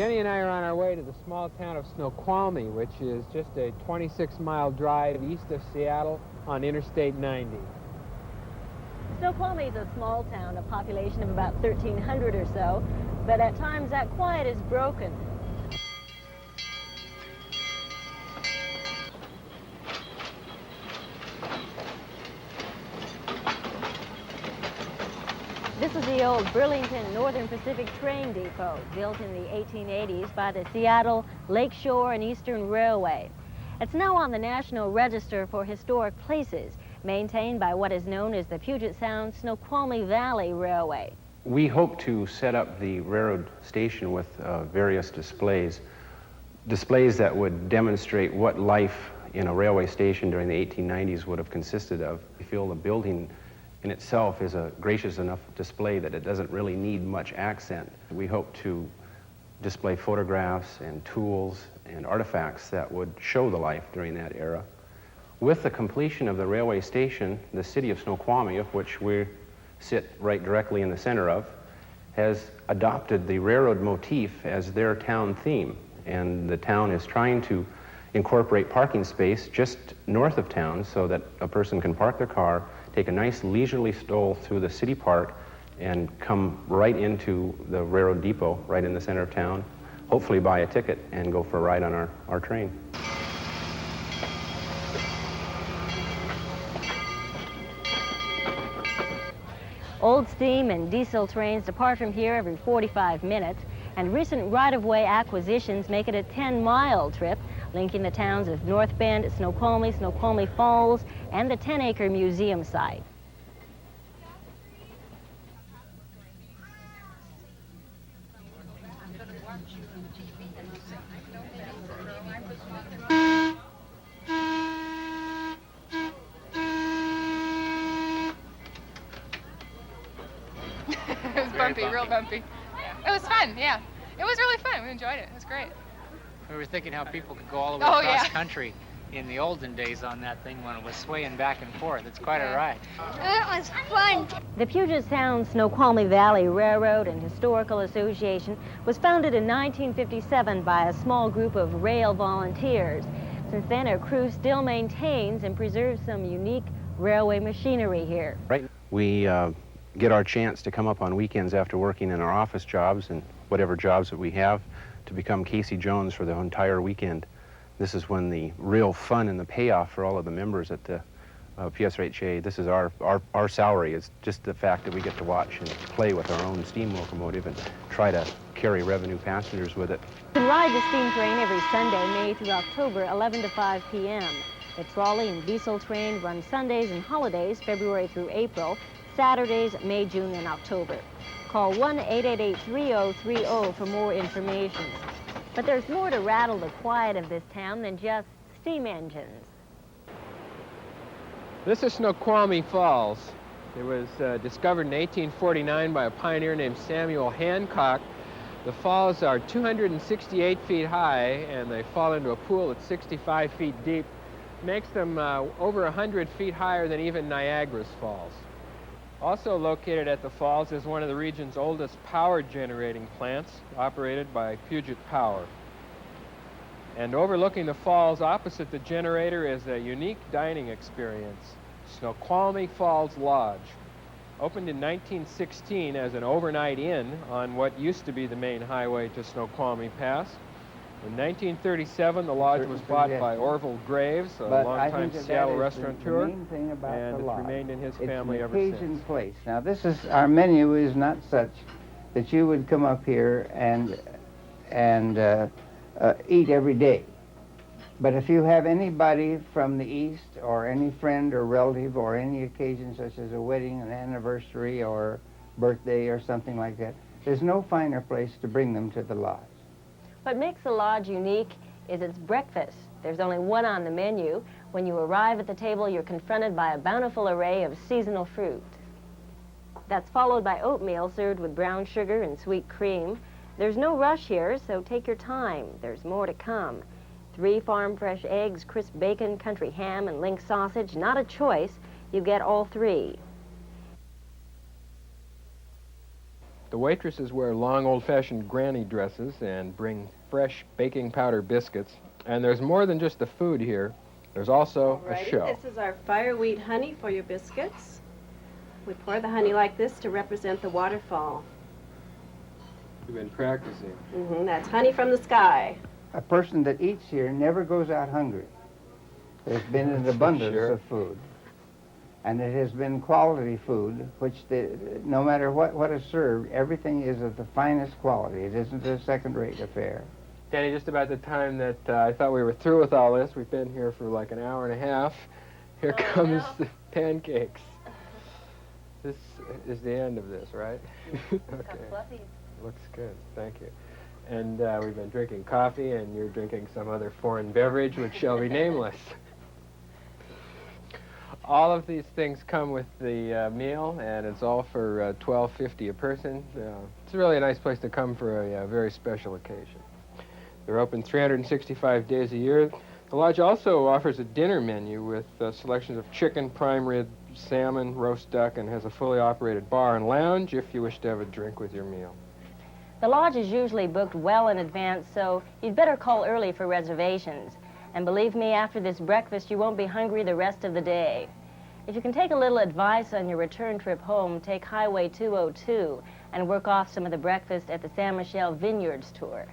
Jenny and I are on our way to the small town of Snoqualmie, which is just a 26-mile drive east of Seattle on Interstate 90. Snoqualmie is a small town, a population of about 1,300 or so, but at times that quiet is broken. This is the old Burlington Northern Pacific train depot, built in the 1880s by the Seattle, Lakeshore, and Eastern Railway. It's now on the National Register for Historic Places, maintained by what is known as the Puget Sound Snoqualmie Valley Railway. We hope to set up the railroad station with various displays that would demonstrate what life in a railway station during the 1890s would have consisted of. We feel the building in itself is a gracious enough display that it doesn't really need much accent. We hope to display photographs and tools and artifacts that would show the life during that era. With the completion of the railway station, the city of Snoqualmie, of which we sit right directly in the center of, has adopted the railroad motif as their town theme. And the town is trying to incorporate parking space just north of town so that a person can park their car, take a nice leisurely stroll through the city park, and come right into the railroad depot right in the center of town, hopefully buy a ticket and go for a ride on our train. Old steam and diesel trains depart from here every 45 minutes, and recent right-of-way acquisitions make it a 10-mile trip, linking the towns of North Bend, Snoqualmie, Snoqualmie Falls, and the 10-acre museum site. It was bumpy, real bumpy. Yeah. It was fun, yeah. It was really fun. We enjoyed it. It was great. We were thinking how people could go all the way across country in the olden days on that thing when it was swaying back and forth. It's quite a ride. It was fun. The Puget Sound Snoqualmie Valley Railroad and Historical Association was founded in 1957 by a small group of rail volunteers. Since then, our crew still maintains and preserves some unique railway machinery here. Right. We get our chance to come up on weekends after working in our office jobs and whatever jobs that we have to become Casey Jones for the entire weekend. This is when the real fun and the payoff for all of the members at the PSRHA, this is our salary. It's just the fact that we get to watch and play with our own steam locomotive and try to carry revenue passengers with it. You can ride the steam train every Sunday, May through October, 11 to 5 p.m. The trolley and diesel train run Sundays and holidays, February through April, Saturdays, May, June, and October. Call 1-888-3030 for more information. But there's more to rattle the quiet of this town than just steam engines. This is Snoqualmie Falls. It was discovered in 1849 by a pioneer named Samuel Hancock. The falls are 268 feet high, and they fall into a pool that's 65 feet deep. Makes them over 100 feet higher than even Niagara's Falls. Also located at the falls is one of the region's oldest power generating plants, operated by Puget Power. And overlooking the falls opposite the generator is a unique dining experience, Snoqualmie Falls Lodge. Opened in 1916 as an overnight inn on what used to be the main highway to Snoqualmie Pass. In 1937, the lodge was bought by Orville Graves, a longtime Seattle restaurateur, and it's remained in his family ever since. It's an occasion place. Now, our menu is not such that you would come up here and eat every day. But if you have anybody from the East, or any friend or relative, or any occasion such as a wedding, an anniversary, or birthday, or something like that, there's no finer place to bring them to the lodge. What makes the lodge unique is its breakfast. There's only one on the menu. When you arrive at the table, you're confronted by a bountiful array of seasonal fruit. That's followed by oatmeal served with brown sugar and sweet cream. There's no rush here, so take your time. There's more to come. 3 farm-fresh eggs, crisp bacon, country ham, and link sausage. Not a choice. You get all 3. The waitresses wear long old-fashioned granny dresses and bring fresh baking powder biscuits. And there's more than just the food here. There's also a show. This is our fire wheat honey for your biscuits. We pour the honey like this to represent the waterfall. You've been practicing. That's honey from the sky. A person that eats here never goes out hungry. There's been an abundance of food. And it has been quality food, which no matter what is served, everything is of the finest quality. It isn't a second-rate affair. Danny, just about the time that I thought we were through with all this, we've been here for like an hour and a half. Here comes the pancakes. This is the end of this, right? Okay. Looks good. Thank you. And we've been drinking coffee, and you're drinking some other foreign beverage, which shall be nameless. All of these things come with the meal, and it's all for $12.50 a person. It's really a nice place to come for a very special occasion. They're open 365 days a year. The lodge also offers a dinner menu with selections of chicken, prime rib, salmon, roast duck, and has a fully operated bar and lounge if you wish to have a drink with your meal. The lodge is usually booked well in advance, so you'd better call early for reservations. And believe me, after this breakfast, you won't be hungry the rest of the day. If you can take a little advice on your return trip home, take Highway 202 and work off some of the breakfast at the San Michele Vineyards tour.